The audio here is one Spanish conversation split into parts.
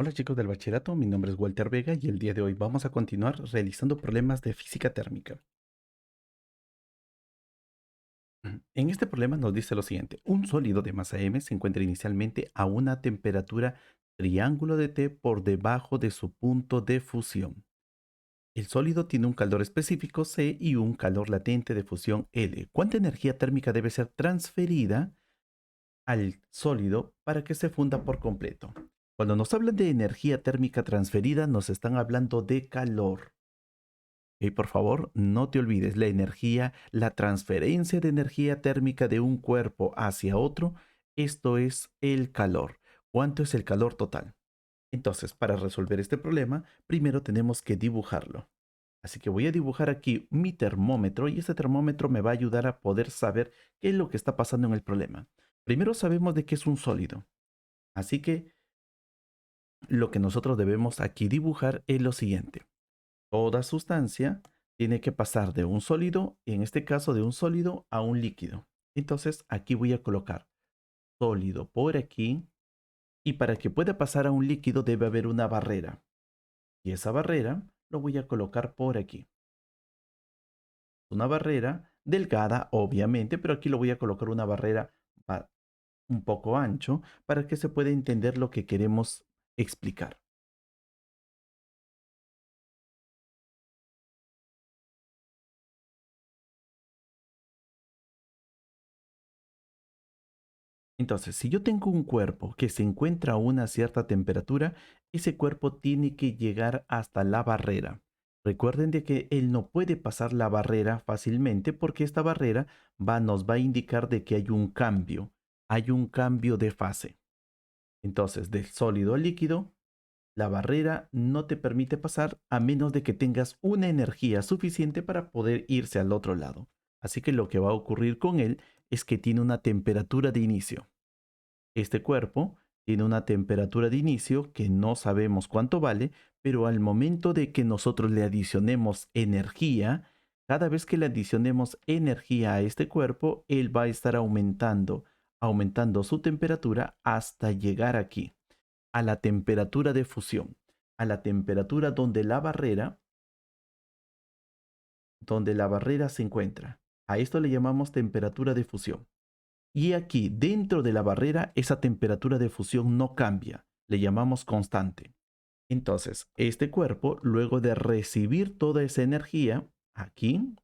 Hola chicos del bachillerato, mi nombre es Walter Vega y el día de hoy vamos a continuar realizando problemas de física térmica. En este problema nos dice lo siguiente: un sólido de masa m se encuentra inicialmente a una temperatura triángulo de T por debajo de su punto de fusión. El sólido tiene un calor específico C y un calor latente de fusión L. ¿Cuánta energía térmica debe ser transferida al sólido para que se funda por completo? Cuando nos hablan de energía térmica transferida, nos están hablando de calor. Y por favor, no te olvides, la energía, la transferencia de energía térmica de un cuerpo hacia otro, esto es el calor. ¿Cuánto es el calor total? Entonces, para resolver este problema, primero tenemos que dibujarlo. Así que voy a dibujar aquí mi termómetro y este termómetro me va a ayudar a poder saber qué es lo que está pasando en el problema. Primero sabemos de que es un sólido. Así que lo que nosotros debemos aquí dibujar es lo siguiente. Toda sustancia tiene que pasar de un sólido, en este caso de un sólido a un líquido. Entonces aquí voy a colocar sólido por aquí y para que pueda pasar a un líquido debe haber una barrera. Y esa barrera lo voy a colocar por aquí. Una barrera delgada, obviamente, pero aquí lo voy a colocar una barrera un poco ancho para que se pueda entender lo que queremos explicar. Entonces, si yo tengo un cuerpo que se encuentra a una cierta temperatura, ese cuerpo tiene que llegar hasta la barrera. Recuerden de que él no puede pasar la barrera fácilmente porque esta barrera nos va a indicar de que hay un cambio de fase. Entonces, del sólido al líquido, la barrera no te permite pasar a menos de que tengas una energía suficiente para poder irse al otro lado. Así que lo que va a ocurrir con él es que tiene una temperatura de inicio. Este cuerpo tiene una temperatura de inicio que no sabemos cuánto vale, pero al momento de que nosotros le adicionemos energía, cada vez que le adicionemos energía a este cuerpo, él va a estar aumentando su temperatura hasta llegar aquí, a la temperatura de fusión, a la temperatura donde la barrera se encuentra. A esto le llamamos temperatura de fusión. Y aquí, dentro de la barrera, esa temperatura de fusión no cambia, le llamamos constante. Entonces, este cuerpo, luego de recibir toda esa energía, aquí,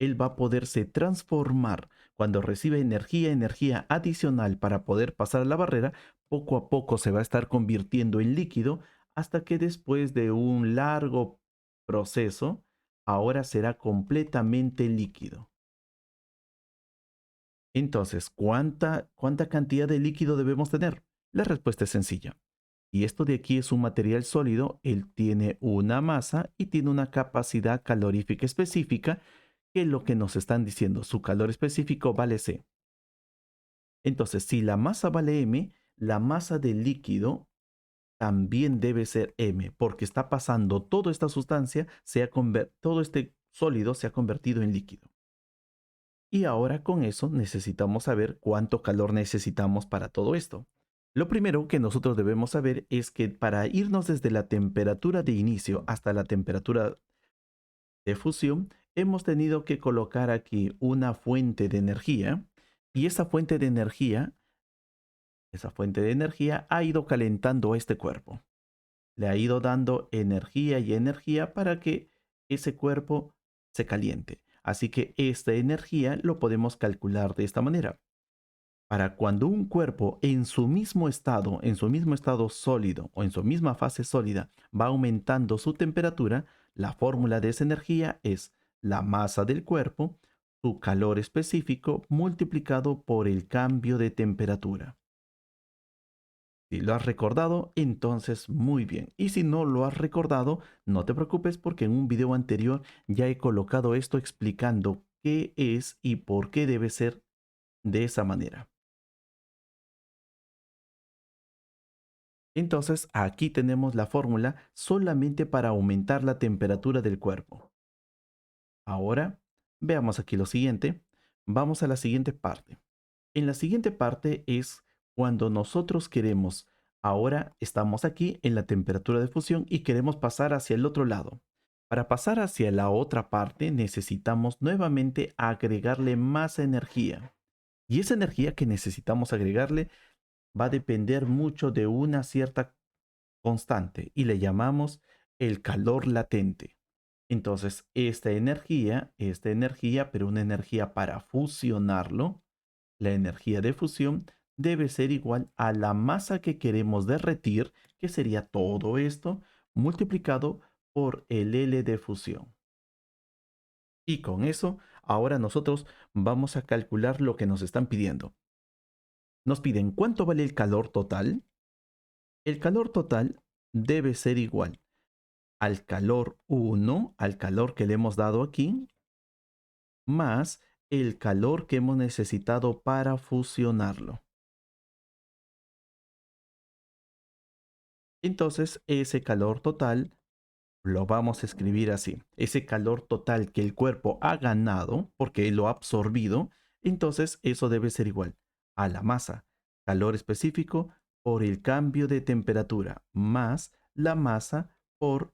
él va a poderse transformar. Cuando recibe energía adicional para poder pasar la barrera, poco a poco se va a estar convirtiendo en líquido hasta que después de un largo proceso, ahora será completamente líquido. Entonces, ¿cuánta cantidad de líquido debemos tener? La respuesta es sencilla. Y esto de aquí es un material sólido, él tiene una masa y tiene una capacidad calorífica específica, que es lo que nos están diciendo, su calor específico vale C. Entonces, si la masa vale M, la masa del líquido también debe ser M, porque está pasando toda esta sustancia, todo este sólido se ha convertido en líquido. Y ahora con eso necesitamos saber cuánto calor necesitamos para todo esto. Lo primero que nosotros debemos saber es que para irnos desde la temperatura de inicio hasta la temperatura de fusión, hemos tenido que colocar aquí una fuente de energía y esa fuente de energía ha ido calentando a este cuerpo. Le ha ido dando energía y energía para que ese cuerpo se caliente. Así que esta energía lo podemos calcular de esta manera. Para cuando un cuerpo en su mismo estado sólido o en su misma fase sólida, va aumentando su temperatura, la fórmula de esa energía es la masa del cuerpo, su calor específico multiplicado por el cambio de temperatura. Si lo has recordado, entonces muy bien. Y si no lo has recordado, no te preocupes porque en un video anterior ya he colocado esto explicando qué es y por qué debe ser de esa manera. Entonces aquí tenemos la fórmula solamente para aumentar la temperatura del cuerpo. Ahora veamos aquí lo siguiente. Vamos a la siguiente parte. En la siguiente parte es cuando nosotros queremos Ahora estamos aquí en la temperatura de fusión y queremos pasar hacia el otro lado. Para pasar hacia la otra parte necesitamos nuevamente agregarle más energía. Y esa energía que necesitamos agregarle va a depender mucho de una cierta constante y le llamamos el calor latente. Entonces, esta energía, pero una energía para fusionarlo, la energía de fusión debe ser igual a la masa que queremos derretir, que sería todo esto multiplicado por el L de fusión. Y con eso, ahora nosotros vamos a calcular lo que nos están pidiendo. Nos piden cuánto vale el calor total. El calor total debe ser igual al calor 1, al calor que le hemos dado aquí, más el calor que hemos necesitado para fusionarlo. Entonces, ese calor total lo vamos a escribir así. Ese calor total que el cuerpo ha ganado, porque lo ha absorbido, entonces eso debe ser igual a la masa, calor específico por el cambio de temperatura, más la masa por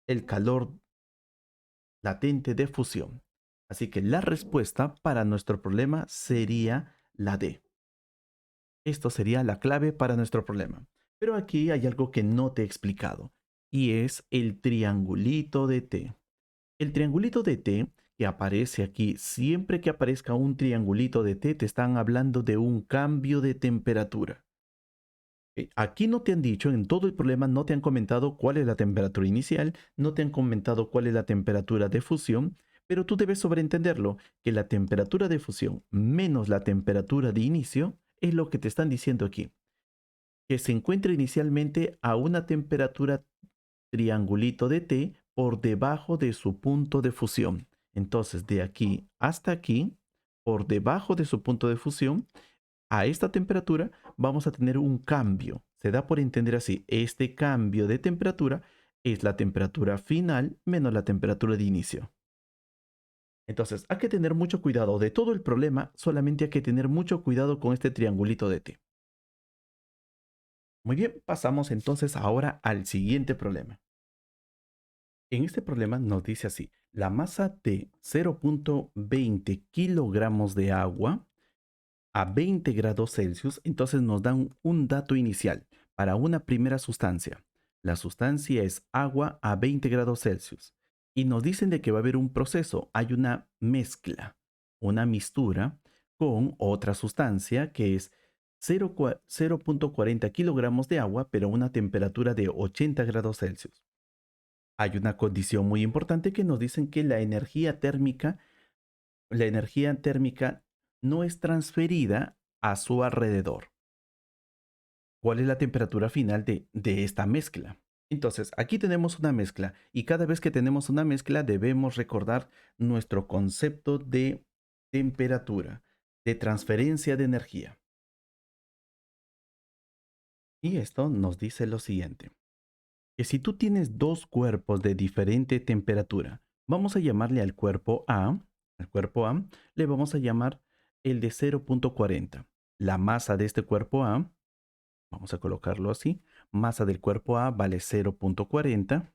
el calor latente de fusión. Así que la respuesta para nuestro problema sería la D. Esto sería la clave para nuestro problema. Pero aquí hay algo que no te he explicado y es el triangulito de T. El triangulito de T que aparece aquí, siempre que aparezca un triangulito de T, te están hablando de un cambio de temperatura. Aquí no te han dicho, en todo el problema no te han comentado cuál es la temperatura inicial, no te han comentado cuál es la temperatura de fusión, pero tú debes sobreentenderlo, que la temperatura de fusión menos la temperatura de inicio es lo que te están diciendo aquí, que se encuentra inicialmente a una temperatura triangulito de T por debajo de su punto de fusión. Entonces, de aquí hasta aquí, por debajo de su punto de fusión, a esta temperatura vamos a tener un cambio. Se da por entender así, este cambio de temperatura es la temperatura final menos la temperatura de inicio. Entonces, hay que tener mucho cuidado de todo el problema, solamente hay que tener mucho cuidado con este triangulito de T. Muy bien, pasamos entonces ahora al siguiente problema. En este problema nos dice así, la masa de 0.20 kilogramos de agua a 20 grados Celsius, entonces nos dan un dato inicial para una primera sustancia. La sustancia es agua a 20 grados Celsius. Y nos dicen de que va a haber un proceso, hay una mezcla, una mistura con otra sustancia que es 0.40 kilogramos de agua, pero a una temperatura de 80 grados Celsius. Hay una condición muy importante que nos dicen que la energía térmica no es transferida a su alrededor. ¿Cuál es la temperatura final de esta mezcla? Entonces, aquí tenemos una mezcla y cada vez que tenemos una mezcla debemos recordar nuestro concepto de temperatura, de transferencia de energía. Y esto nos dice lo siguiente, que si tú tienes dos cuerpos de diferente temperatura, vamos a llamarle al cuerpo A, le vamos a llamar el de 0.40. La masa de este cuerpo A, vamos a colocarlo así, masa del cuerpo A vale 0.40,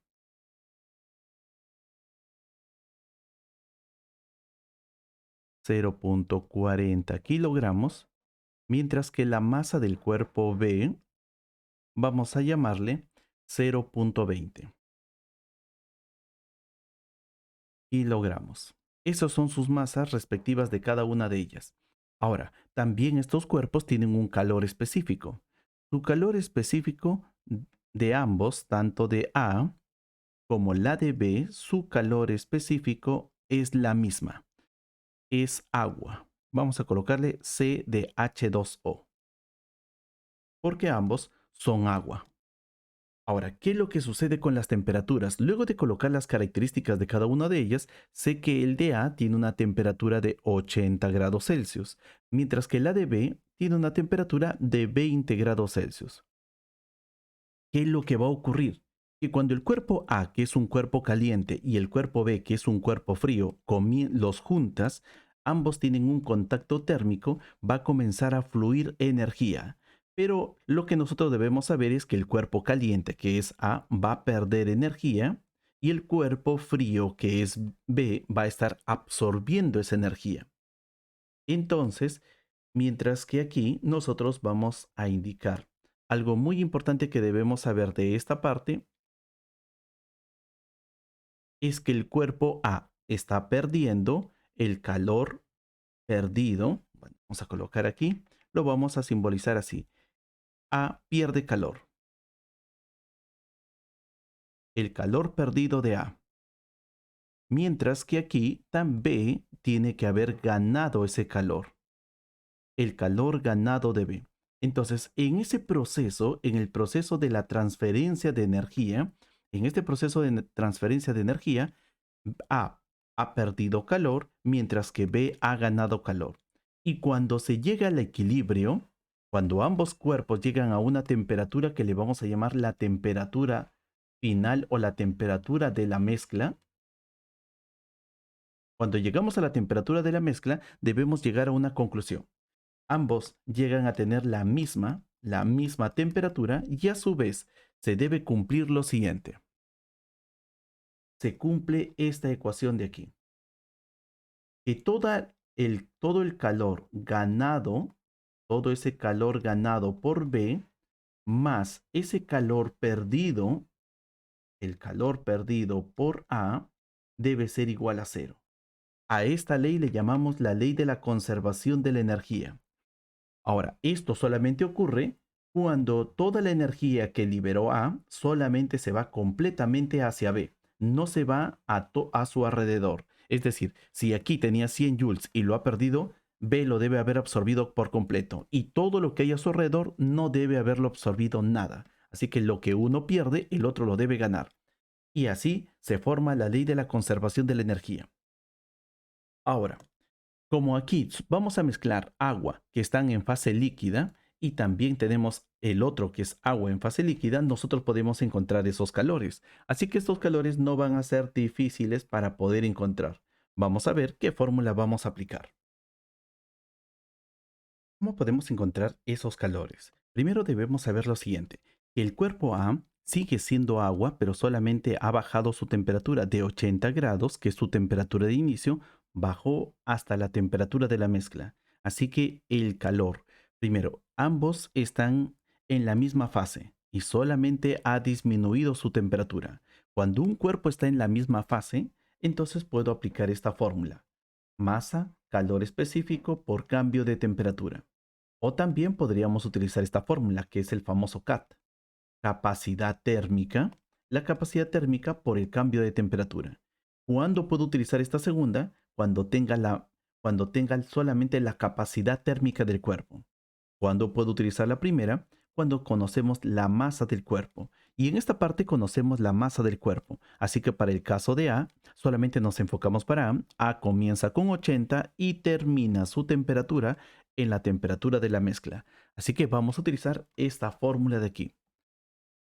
0.40 kilogramos, mientras que la masa del cuerpo B, vamos a llamarle 0.20 kilogramos. Esas son sus masas respectivas de cada una de ellas. Ahora, también estos cuerpos tienen un calor específico. Su calor específico de ambos, tanto de A como la de B, su calor específico es la misma. Es agua. Vamos a colocarle C de H2O, porque ambos son agua. Ahora, ¿qué es lo que sucede con las temperaturas? Luego de colocar las características de cada una de ellas, sé que el de A tiene una temperatura de 80 grados Celsius, mientras que la de B tiene una temperatura de 20 grados Celsius. ¿Qué es lo que va a ocurrir? Que cuando el cuerpo A, que es un cuerpo caliente, y el cuerpo B, que es un cuerpo frío, los juntas, ambos tienen un contacto térmico, va a comenzar a fluir energía. Pero lo que nosotros debemos saber es que el cuerpo caliente, que es A, va a perder energía y el cuerpo frío, que es B, va a estar absorbiendo esa energía. Entonces, mientras que aquí nosotros vamos a indicar algo muy importante que debemos saber de esta parte es que el cuerpo A está perdiendo el calor perdido. Bueno, vamos a colocar aquí, lo vamos a simbolizar así. A pierde calor, el calor perdido de A. Mientras que aquí también B tiene que haber ganado ese calor, el calor ganado de B. Entonces, en ese proceso, en el proceso de la transferencia de energía, en este proceso de transferencia de energía, A ha perdido calor, mientras que B ha ganado calor. Y cuando se llega al equilibrio, cuando ambos cuerpos llegan a una temperatura que le vamos a llamar la temperatura final o la temperatura de la mezcla, cuando llegamos a la temperatura de la mezcla, debemos llegar a una conclusión. Ambos llegan a tener la misma temperatura y a su vez se debe cumplir lo siguiente. Se cumple esta ecuación de aquí. Que todo el calor ganado, todo ese calor ganado por B, más ese calor perdido, el calor perdido por A, debe ser igual a cero. A esta ley le llamamos la ley de la conservación de la energía. Ahora, esto solamente ocurre cuando toda la energía que liberó A solamente se va completamente hacia B, no se va a su alrededor. Es decir, si aquí tenía 100 joules y lo ha perdido, B lo debe haber absorbido por completo y todo lo que hay a su alrededor no debe haberlo absorbido nada. Así que lo que uno pierde, el otro lo debe ganar. Y así se forma la ley de la conservación de la energía. Ahora, como aquí vamos a mezclar agua que están en fase líquida y también tenemos el otro que es agua en fase líquida, nosotros podemos encontrar esos calores. Así que estos calores no van a ser difíciles para poder encontrar. Vamos a ver qué fórmula vamos a aplicar. ¿Cómo podemos encontrar esos calores? Primero debemos saber lo siguiente, que el cuerpo A sigue siendo agua, pero solamente ha bajado su temperatura de 80 grados, que es su temperatura de inicio, bajó hasta la temperatura de la mezcla. Así que el calor, primero, ambos están en la misma fase y solamente ha disminuido su temperatura. Cuando un cuerpo está en la misma fase, entonces puedo aplicar esta fórmula. Masa, calor específico por cambio de temperatura. O también podríamos utilizar esta fórmula que es el famoso CAT, capacidad térmica, la capacidad térmica por el cambio de temperatura. ¿Cuándo puedo utilizar esta segunda? Cuando tenga solamente la capacidad térmica del cuerpo. ¿Cuándo puedo utilizar la primera? Cuando conocemos la masa del cuerpo. Y en esta parte conocemos la masa del cuerpo. Así que para el caso de A, solamente nos enfocamos para A. A comienza con 80 y termina su temperatura en la temperatura de la mezcla. Así que vamos a utilizar esta fórmula de aquí.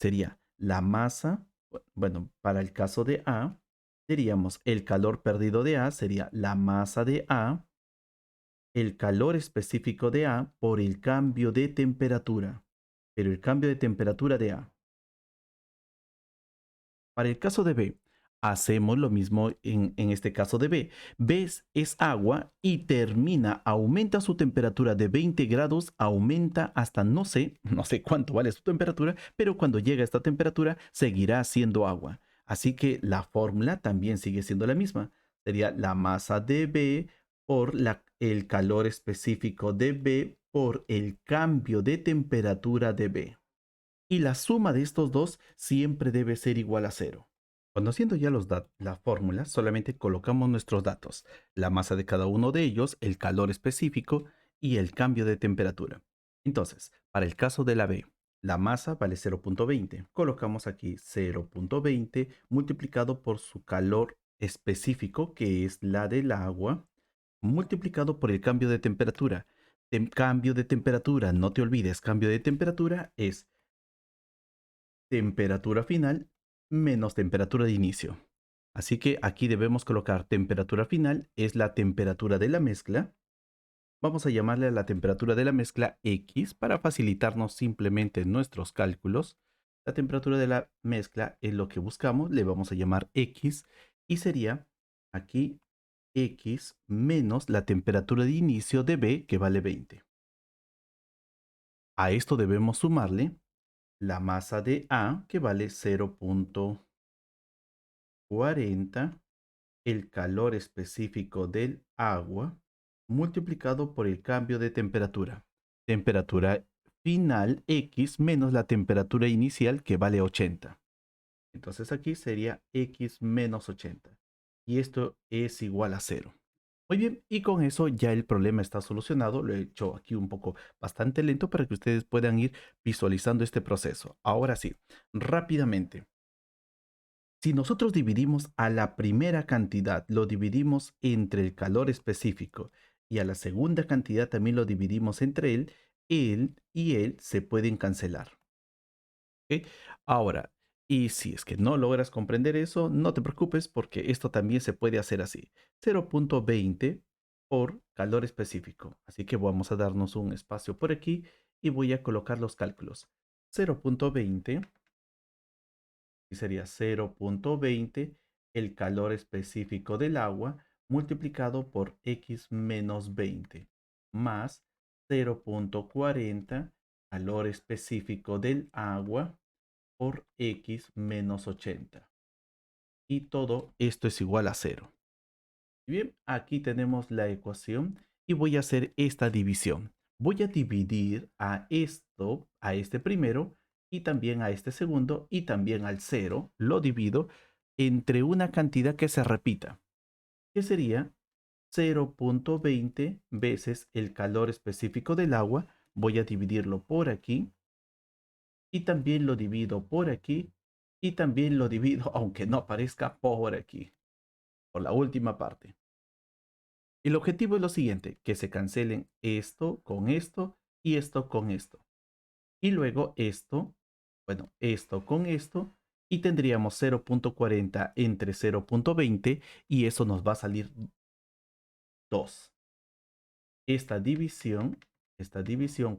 Sería la masa, bueno, para el caso de A, diríamos el calor perdido de A sería la masa de A, el calor específico de A por el cambio de temperatura, pero el cambio de temperatura de A. Para el caso de B, hacemos lo mismo en este caso de B. B es agua y aumenta su temperatura de 20 grados, aumenta hasta no sé cuánto vale su temperatura, pero cuando llega a esta temperatura seguirá siendo agua. Así que la fórmula también sigue siendo la misma. Sería la masa de B por el calor específico de B por el cambio de temperatura de B. Y la suma de estos dos siempre debe ser igual a cero. Conociendo ya la fórmula, solamente colocamos nuestros datos, la masa de cada uno de ellos, el calor específico y el cambio de temperatura. Entonces, para el caso de la B, la masa vale 0.20. Colocamos aquí 0.20 multiplicado por su calor específico, que es la del agua, multiplicado por el cambio de temperatura. Cambio de temperatura, no te olvides, cambio de temperatura es temperatura final menos temperatura de inicio. Así que aquí debemos colocar temperatura final, es la temperatura de la mezcla, Vamos a llamarle a la temperatura de la mezcla X para facilitarnos simplemente nuestros cálculos. La temperatura de la mezcla es lo que buscamos, le vamos a llamar X y sería aquí X menos la temperatura de inicio de B que vale 20. A esto debemos sumarle la masa de A que vale 0,40, el calor específico del agua multiplicado por el cambio de temperatura. Temperatura final X menos la temperatura inicial que vale 80. Entonces aquí sería X menos 80. Y esto es igual a cero. Muy bien, y con eso ya el problema está solucionado. Lo he hecho aquí un poco bastante lento para que ustedes puedan ir visualizando este proceso. Ahora sí, rápidamente. Si nosotros dividimos a la primera cantidad, lo dividimos entre el calor específico y a la segunda cantidad también lo dividimos entre él y él se pueden cancelar. ¿Ok? Ahora, y si es que no logras comprender eso, no te preocupes porque esto también se puede hacer así. 0,20 por calor específico. Así que vamos a darnos un espacio por aquí y voy a colocar los cálculos. 0,20 y sería 0,20 el calor específico del agua multiplicado por X menos 20 más 0,40 calor específico del agua por X menos 80. Y todo esto es igual a cero. Bien, aquí tenemos la ecuación y voy a hacer esta división. Voy a dividir a esto, a este primero, y también a este segundo, y también al cero. Lo divido entre una cantidad que se repita, que sería 0,20 veces el calor específico del agua. Voy a dividirlo por aquí, y también lo divido por aquí, y también lo divido, aunque no aparezca, por aquí, por la última parte. El objetivo es lo siguiente, que se cancelen esto con esto y esto con esto. Y luego esto, bueno, esto con esto y tendríamos 0,40 entre 0,20 y eso nos va a salir 2. Esta división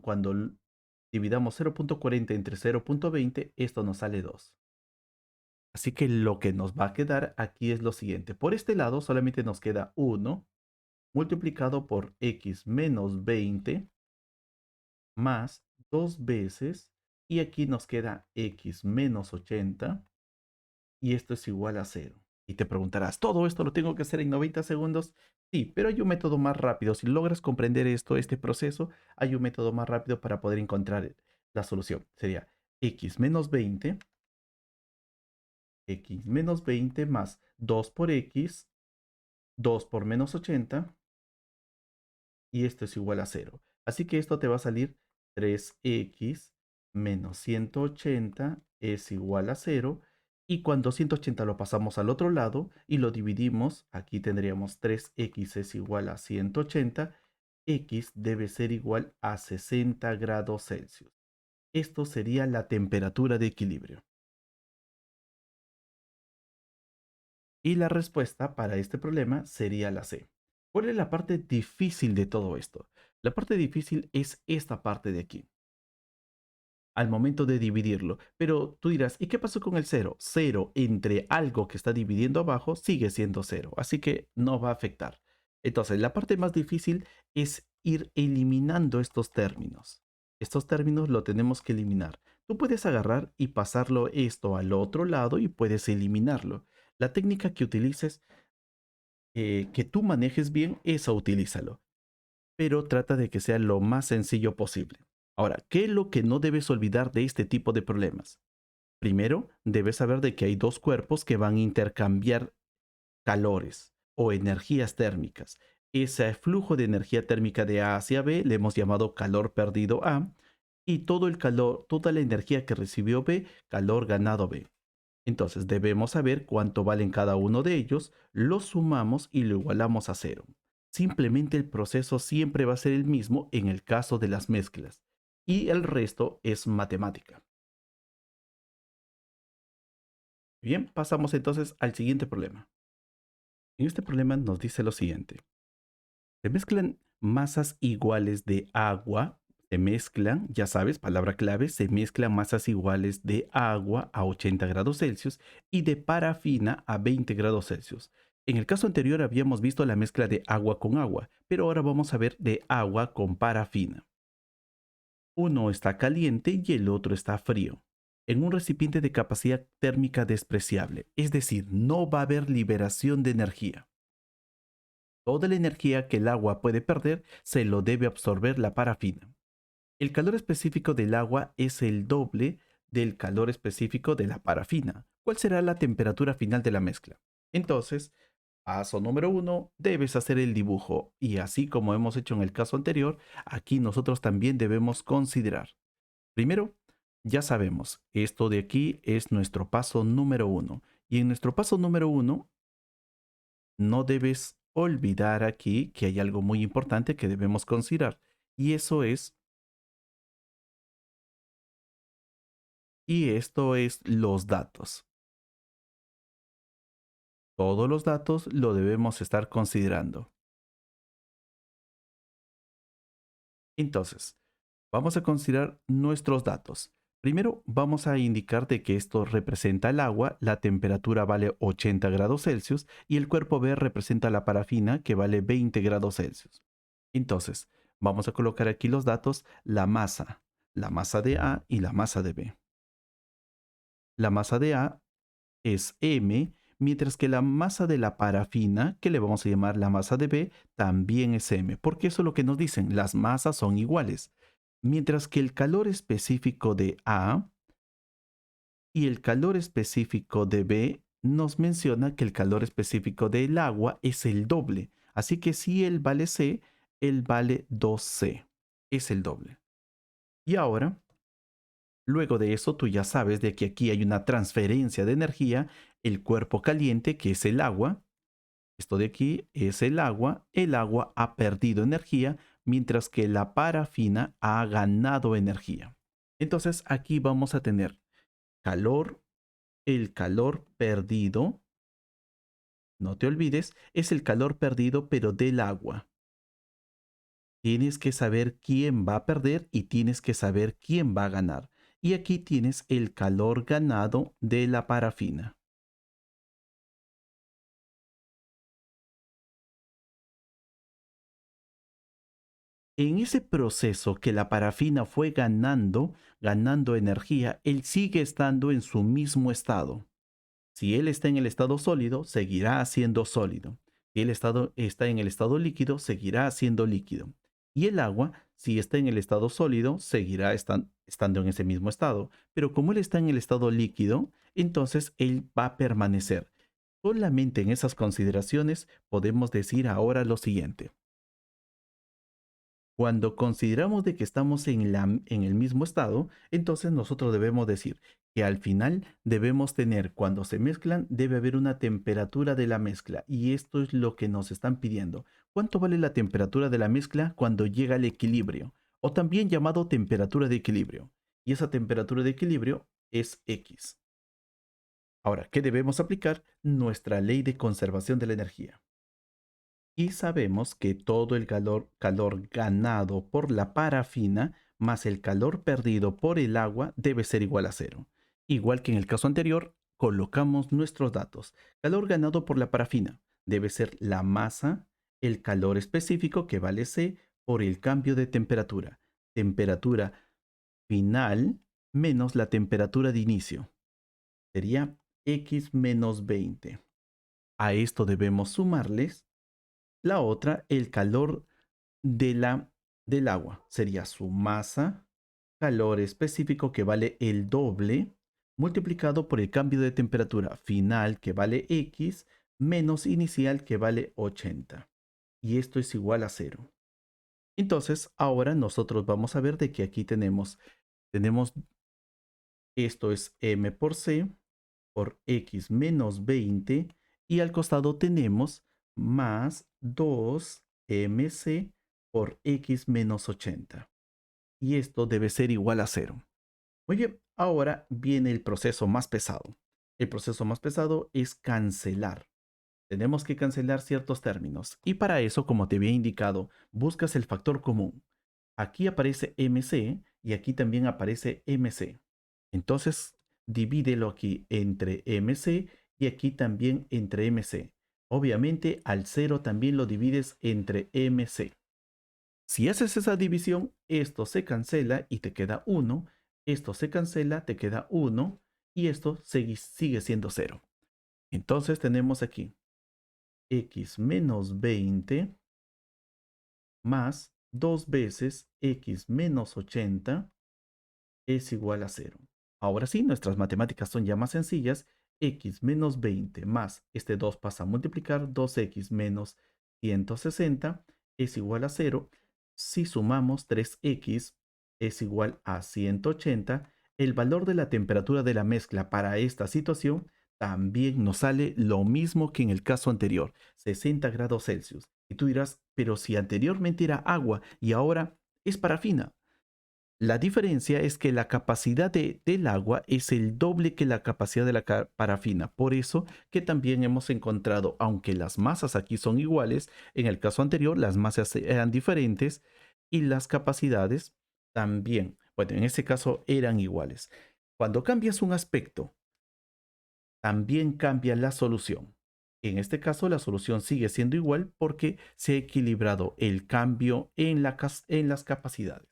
cuando dividamos 0,40 entre 0,20, esto nos sale 2. Así que lo que nos va a quedar aquí es lo siguiente. Por este lado solamente nos queda 1 multiplicado por x menos 20 más 2 veces, y aquí nos queda x menos 80, y esto es igual a cero. Y te preguntarás, ¿todo esto lo tengo que hacer en 90 segundos? Sí, pero hay un método más rápido. Si logras comprender este proceso, hay un método más rápido para poder encontrar la solución. Sería x menos 20 más 2 por x, 2 por menos 80, y esto es igual a cero. Así que esto te va a salir 3x menos 180 es igual a cero. Y cuando 180 lo pasamos al otro lado y lo dividimos, aquí tendríamos 3x es igual a 180. X debe ser igual a 60 grados Celsius. Esto sería la temperatura de equilibrio. Y la respuesta para este problema sería la C. ¿Cuál es la parte difícil de todo esto? La parte difícil es esta parte de aquí, al momento de dividirlo. Pero tú dirás, ¿y qué pasó con el cero? Cero entre algo que está dividiendo abajo sigue siendo cero, así que no va a afectar. Entonces, la parte más difícil es ir eliminando estos términos. Estos términos lo tenemos que eliminar. Tú puedes agarrar y pasarlo esto al otro lado y puedes eliminarlo. La técnica que utilices, que tú manejes bien, esa utilízalo, pero trata de que sea lo más sencillo posible. Ahora, ¿qué es lo que no debes olvidar de este tipo de problemas? Primero, debes saber de que hay dos cuerpos que van a intercambiar calores o energías térmicas. Ese flujo de energía térmica de A hacia B le hemos llamado calor perdido A, y todo el calor, toda la energía que recibió B, calor ganado B. Entonces debemos saber cuánto valen cada uno de ellos, lo sumamos y lo igualamos a cero. Simplemente el proceso siempre va a ser el mismo en el caso de las mezclas, y el resto es matemática. Bien, pasamos entonces al siguiente problema. En este problema nos dice lo siguiente. Se mezclan masas iguales de agua se mezclan, ya sabes, palabra clave, se mezclan masas iguales de agua a 80 grados Celsius y de parafina a 20 grados Celsius. En el caso anterior habíamos visto la mezcla de agua con agua, pero ahora vamos a ver de agua con parafina. Uno está caliente y el otro está frío, en un recipiente de capacidad térmica despreciable, es decir, no va a haber liberación de energía. Toda la energía que el agua puede perder se lo debe absorber la parafina. El calor específico del agua es el doble del calor específico de la parafina. ¿Cuál será la temperatura final de la mezcla? Entonces, paso número uno, debes hacer el dibujo. Y así como hemos hecho en el caso anterior, aquí nosotros también debemos considerar. Primero, ya sabemos, esto de aquí es nuestro paso número uno. Y en nuestro paso número uno, no debes olvidar aquí que hay algo muy importante que debemos considerar. Y eso es, y esto es los datos. Todos los datos lo debemos estar considerando. Entonces, vamos a considerar nuestros datos. Primero, vamos a indicar de que esto representa el agua, la temperatura vale 80 grados Celsius y el cuerpo B representa la parafina que vale 20 grados Celsius. Entonces, vamos a colocar aquí los datos, la masa de A y la masa de B. La masa de A es M, mientras que la masa de la parafina, que le vamos a llamar la masa de B, también es M, porque eso es lo que nos dicen, las masas son iguales. Mientras que el calor específico de A y el calor específico de B nos menciona que el calor específico del agua es el doble. Así que si él vale C, él vale 2C. Es el doble. Y ahora, luego de eso, tú ya sabes de que aquí hay una transferencia de energía, el cuerpo caliente, que es el agua. Esto de aquí es el agua ha perdido energía, mientras que la parafina ha ganado energía. Entonces aquí vamos a tener calor, el calor perdido, no te olvides, es el calor perdido pero del agua. Tienes que saber quién va a perder y tienes que saber quién va a ganar. Y aquí tienes el calor ganado de la parafina. En ese proceso que la parafina fue ganando energía, él sigue estando en su mismo estado. Si él está en el estado sólido, seguirá siendo sólido. Si está en el estado líquido, seguirá siendo líquido. Y el agua, si está en el estado sólido, seguirá estando en ese mismo estado. Pero como él está en el estado líquido, entonces él va a permanecer. Solamente en esas consideraciones podemos decir ahora lo siguiente. Cuando consideramos de que estamos en el mismo estado, entonces nosotros debemos decir que al final debemos tener, cuando se mezclan, debe haber una temperatura de la mezcla. Y esto es lo que nos están pidiendo. ¿Cuánto vale la temperatura de la mezcla cuando llega al equilibrio? O también llamado temperatura de equilibrio. Y esa temperatura de equilibrio es X. Ahora, ¿qué debemos aplicar? Nuestra ley de conservación de la energía. Y sabemos que todo el calor ganado por la parafina más el calor perdido por el agua debe ser igual a cero. Igual que en el caso anterior, colocamos nuestros datos. Calor ganado por la parafina debe ser la masa, el calor específico que vale C por el cambio de temperatura. Temperatura final menos la temperatura de inicio. Sería X menos 20. A esto debemos sumarles la otra, el calor de del agua. Sería su masa, calor específico que vale el doble, multiplicado por el cambio de temperatura final que vale X, menos inicial que vale 80. Y esto es igual a cero. Entonces, ahora nosotros vamos a ver de que aquí tenemos esto es M por C por X menos 20 y al costado tenemos más 2MC por X menos 80. Y esto debe ser igual a cero. Muy bien, ahora viene el proceso más pesado. El proceso más pesado es cancelar. Tenemos que cancelar ciertos términos. Y para eso, como te había indicado, buscas el factor común. Aquí aparece MC y aquí también aparece MC. Entonces, divídelo aquí entre MC y aquí también entre MC. Obviamente, al cero también lo divides entre MC. Si haces esa división, esto se cancela y te queda uno. Esto se cancela, te queda uno. Y esto sigue siendo cero. Entonces tenemos aquí x menos 20 más 2 veces x menos 80 es igual a cero. Ahora sí, nuestras matemáticas son ya más sencillas. X menos 20 más este 2 pasa a multiplicar, 2x menos 160 es igual a cero. Si sumamos 3x es igual a 180, el valor de la temperatura de la mezcla para esta situación también nos sale lo mismo que en el caso anterior, 60 grados Celsius. Y tú dirás, pero si anteriormente era agua y ahora es parafina. La diferencia es que la capacidad del agua es el doble que la capacidad de la parafina. Por eso que también hemos encontrado, aunque las masas aquí son iguales, en el caso anterior las masas eran diferentes y las capacidades también. Bueno, en este caso eran iguales. Cuando cambias un aspecto, también cambia la solución. En este caso, la solución sigue siendo igual porque se ha equilibrado el cambio en las capacidades.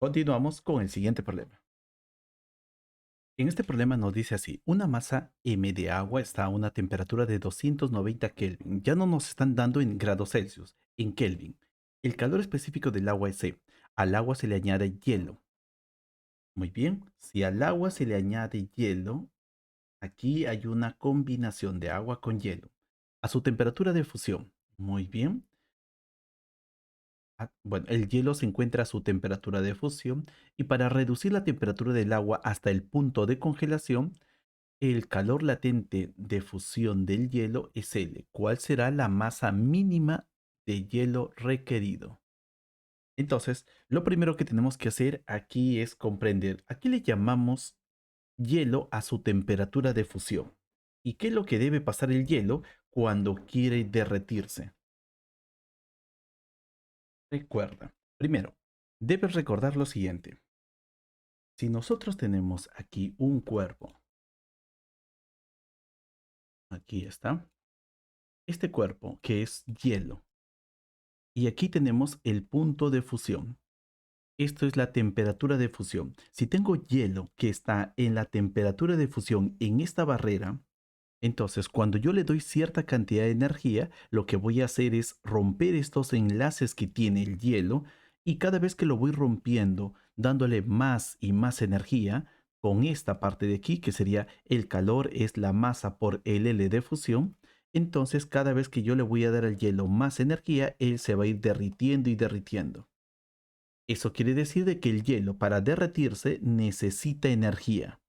Continuamos con el siguiente problema. En este problema nos dice así, una masa M de agua está a una temperatura de 290 Kelvin. Ya no nos están dando en grados Celsius, en Kelvin. El calor específico del agua es C. Al agua se le añade hielo. Muy bien, si al agua se le añade hielo, aquí hay una combinación de agua con hielo. A su temperatura de fusión. Muy bien. Bueno, el hielo se encuentra a su temperatura de fusión y para reducir la temperatura del agua hasta el punto de congelación, el calor latente de fusión del hielo es L. ¿Cuál será la masa mínima de hielo requerido? Entonces, lo primero que tenemos que hacer aquí es comprender. Aquí le llamamos hielo a su temperatura de fusión. ¿Y qué es lo que debe pasar el hielo cuando quiere derretirse? Recuerda, primero, debes recordar lo siguiente. Si nosotros tenemos aquí un cuerpo, aquí está, este cuerpo que es hielo, y aquí tenemos el punto de fusión. Esto es la temperatura de fusión. Si tengo hielo que está en la temperatura de fusión en esta barrera, entonces cuando yo le doy cierta cantidad de energía, lo que voy a hacer es romper estos enlaces que tiene el hielo y cada vez que lo voy rompiendo, dándole más y más energía, con esta parte de aquí, que sería el calor es la masa por el L de fusión, entonces cada vez que yo le voy a dar al hielo más energía, él se va a ir derritiendo y derritiendo. Eso quiere decir de que el hielo para derretirse necesita energía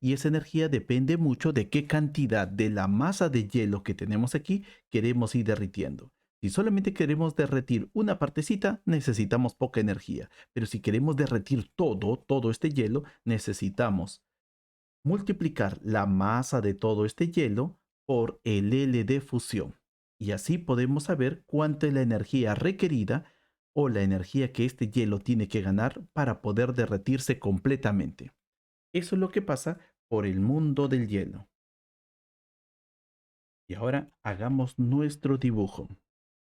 y esa energía depende mucho de qué cantidad de la masa de hielo que tenemos aquí queremos ir derritiendo. Si solamente queremos derretir una partecita, necesitamos poca energía, pero si queremos derretir todo este hielo, necesitamos multiplicar la masa de todo este hielo por el L de fusión. Y así podemos saber cuánta es la energía requerida o la energía que este hielo tiene que ganar para poder derretirse completamente. Eso es lo que pasa por el mundo del hielo. Y ahora hagamos nuestro dibujo.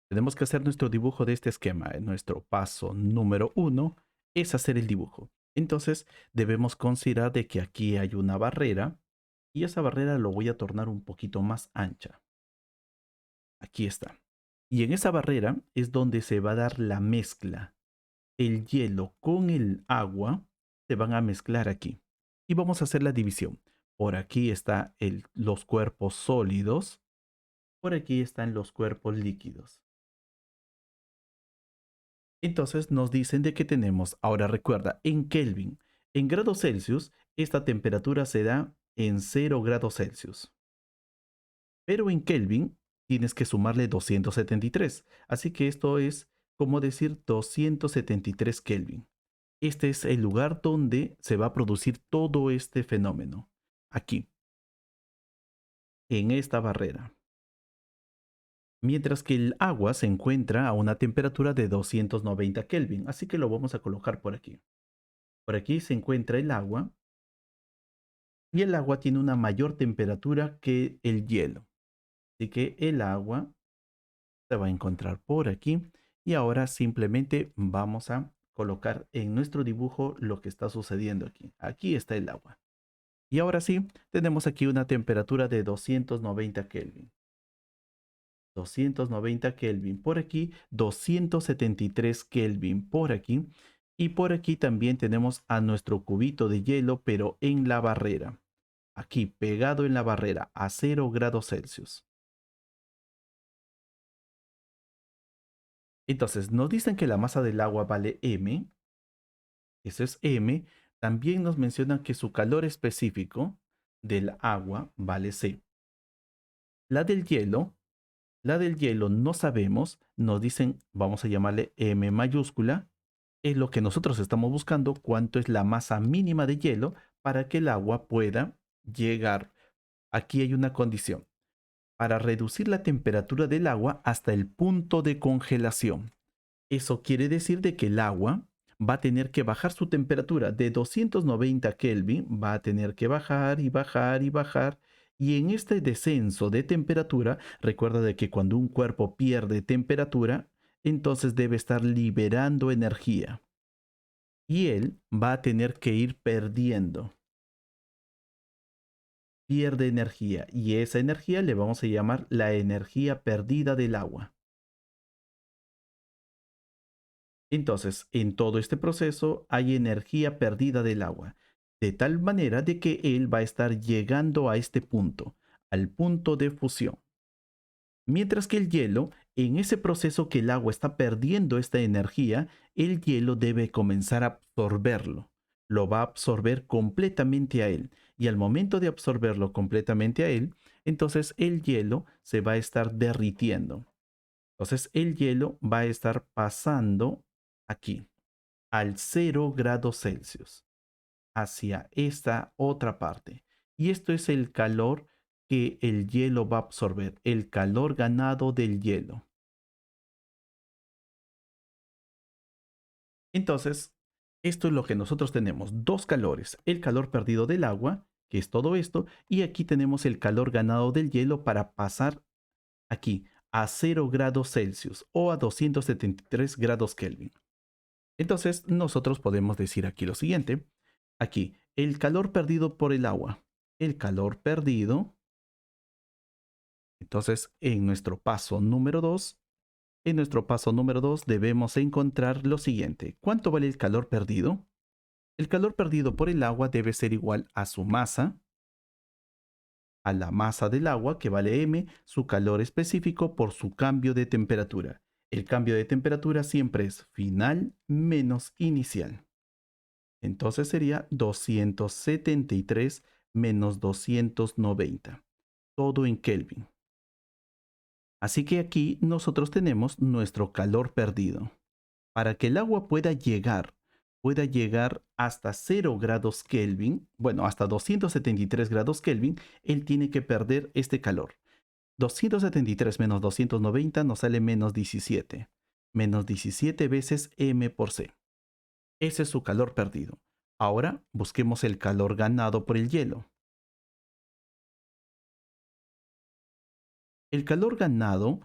Tenemos que hacer nuestro dibujo de este esquema. Nuestro paso número uno es hacer el dibujo. Entonces debemos considerar de que aquí hay una barrera y esa barrera lo voy a tornar un poquito más ancha. Aquí está. Y en esa barrera es donde se va a dar la mezcla. El hielo con el agua se van a mezclar aquí. Y vamos a hacer la división. Por aquí están los cuerpos sólidos. Por aquí están los cuerpos líquidos. Entonces nos dicen de que tenemos, ahora recuerda, en Kelvin, en grados Celsius, esta temperatura se da en 0 grados Celsius. Pero en Kelvin tienes que sumarle 273. Así que esto es como decir 273 Kelvin. Este es el lugar donde se va a producir todo este fenómeno. Aquí. en esta barrera, mientras que el agua se encuentra a una temperatura de 290 Kelvin, así que lo vamos a colocar por aquí. Por aquí se encuentra el agua y el agua tiene una mayor temperatura que el hielo, así que el agua se va a encontrar por aquí y ahora simplemente vamos a colocar en nuestro dibujo lo que está sucediendo aquí. Aquí está el agua. Y ahora sí, tenemos aquí una temperatura de 290 Kelvin. 290 Kelvin por aquí, 273 Kelvin por aquí. Y por aquí también tenemos a nuestro cubito de hielo, pero en la barrera. Aquí pegado en la barrera a 0 grados Celsius. Entonces, nos dicen que la masa del agua vale m, eso es m. También nos mencionan que su calor específico del agua vale c. La del hielo La del hielo no sabemos, nos dicen, vamos a llamarle M mayúscula, es lo que nosotros estamos buscando, cuánto es la masa mínima de hielo para que el agua pueda llegar. Aquí hay una condición, para reducir la temperatura del agua hasta el punto de congelación. Eso quiere decir de que el agua va a tener que bajar su temperatura de 290 Kelvin, va a tener que bajar y bajar y bajar. Y en este descenso de temperatura, recuerda de que cuando un cuerpo pierde temperatura, entonces debe estar liberando energía. Y él va a tener que ir perdiendo, pierde energía. Y esa energía le vamos a llamar la energía perdida del agua. Entonces, en todo este proceso hay energía perdida del agua, de tal manera de que él va a estar llegando a este punto, al punto de fusión. Mientras que el hielo, en ese proceso que el agua está perdiendo esta energía, el hielo debe comenzar a absorberlo. Lo va a absorber completamente a él. Y al momento de absorberlo completamente a él, entonces el hielo se va a estar derritiendo. Entonces el hielo va a estar pasando aquí al 0 grados Celsius hacia esta otra parte. Y esto es el calor que el hielo va a absorber, el calor ganado del hielo. Entonces, esto es lo que nosotros tenemos, dos calores, el calor perdido del agua, que es todo esto, y aquí tenemos el calor ganado del hielo para pasar aquí a 0 grados Celsius o a 273 grados Kelvin. Entonces, nosotros podemos decir aquí lo siguiente. Aquí, el calor perdido por el agua. El calor perdido. Entonces, en nuestro paso número 2 debemos encontrar lo siguiente. ¿Cuánto vale el calor perdido? El calor perdido por el agua debe ser igual a su masa, a la masa del agua, que vale m, su calor específico por su cambio de temperatura. El cambio de temperatura siempre es final menos inicial. Entonces sería 273 menos 290, todo en Kelvin. Así que aquí nosotros tenemos nuestro calor perdido. Para que el agua pueda llegar hasta 0 grados Kelvin, bueno, hasta 273 grados Kelvin, él tiene que perder este calor. 273 menos 290 nos sale menos 17. Menos 17 veces m por c. Ese es su calor perdido. Ahora busquemos el calor ganado por el hielo. El calor ganado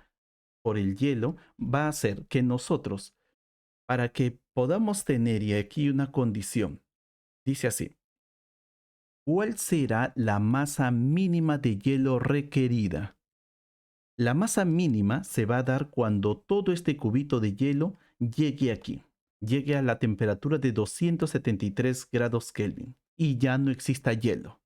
por el hielo va a hacer que nosotros, para que podamos tener, y aquí una condición, dice así, ¿cuál será la masa mínima de hielo requerida? La masa mínima se va a dar cuando todo este cubito de hielo llegue aquí, llegue a la temperatura de 273 grados Kelvin y ya no exista hielo.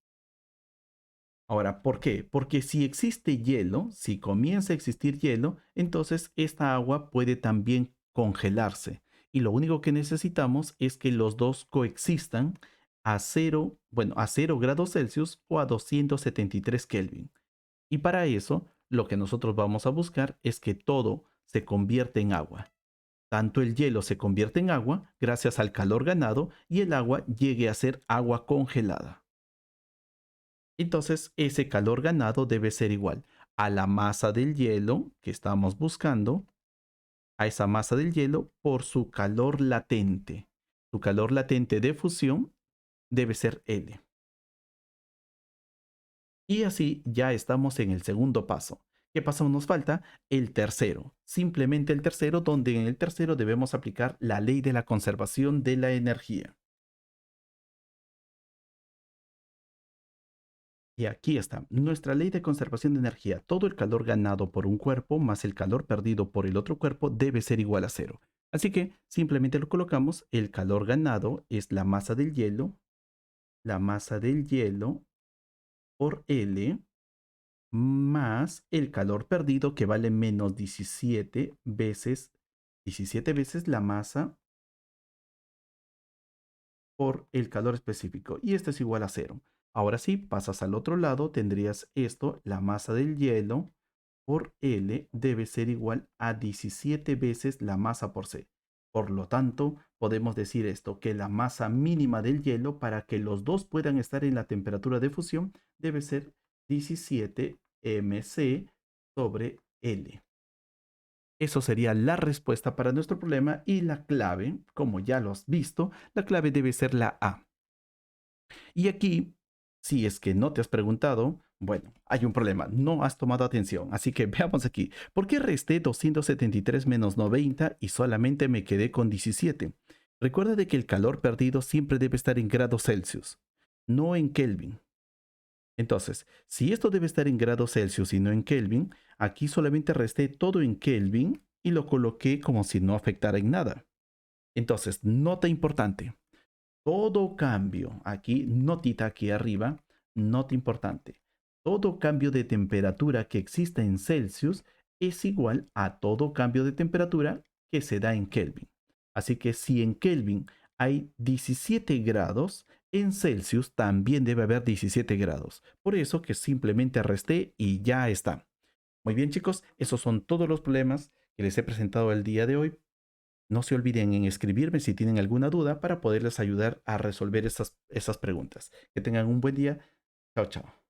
Ahora, ¿por qué? Porque si existe hielo, si comienza a existir hielo, entonces esta agua puede también congelarse. Y lo único que necesitamos es que los dos coexistan a 0, bueno, a 0 grados Celsius o a 273 Kelvin. Y para eso, lo que nosotros vamos a buscar es que todo se convierta en agua. Tanto el hielo se convierte en agua gracias al calor ganado y el agua llegue a ser agua congelada. Entonces, ese calor ganado debe ser igual a la masa del hielo que estamos buscando, a esa masa del hielo por su calor latente. Su calor latente de fusión debe ser L. Y así ya estamos en el segundo paso. ¿Qué paso nos falta? El tercero. Simplemente el tercero, donde en el tercero debemos aplicar la ley de la conservación de la energía. Y aquí está, nuestra ley de conservación de energía. Todo el calor ganado por un cuerpo más el calor perdido por el otro cuerpo debe ser igual a cero. Así que simplemente lo colocamos, el calor ganado es la masa del hielo por L más el calor perdido que vale menos 17 veces la masa por el calor específico. Y esto es igual a cero. Ahora sí, pasas al otro lado, tendrías esto, la masa del hielo por L debe ser igual a 17 veces la masa por C. Por lo tanto, podemos decir esto, que la masa mínima del hielo para que los dos puedan estar en la temperatura de fusión debe ser 17 mc sobre L. Eso sería la respuesta para nuestro problema y la clave, como ya lo has visto, la clave debe ser la A. Y aquí, si es que no te has preguntado, bueno, hay un problema, no has tomado atención. Así que veamos aquí, ¿por qué resté 273 menos 90 y solamente me quedé con 17? Recuerda de que el calor perdido siempre debe estar en grados Celsius, no en Kelvin. Entonces, si esto debe estar en grados Celsius y no en Kelvin, aquí solamente resté todo en Kelvin y lo coloqué como si no afectara en nada. Entonces, nota importante. Todo cambio, aquí, notita aquí arriba, nota importante. Todo cambio de temperatura que exista en Celsius es igual a todo cambio de temperatura que se da en Kelvin. Así que si en Kelvin hay 17 grados, en Celsius también debe haber 17 grados. Por eso que simplemente resté y ya está. Muy bien, chicos, esos son todos los problemas que les he presentado el día de hoy. No se olviden en escribirme si tienen alguna duda para poderles ayudar a resolver esas preguntas. Que tengan un buen día. Chao, chao.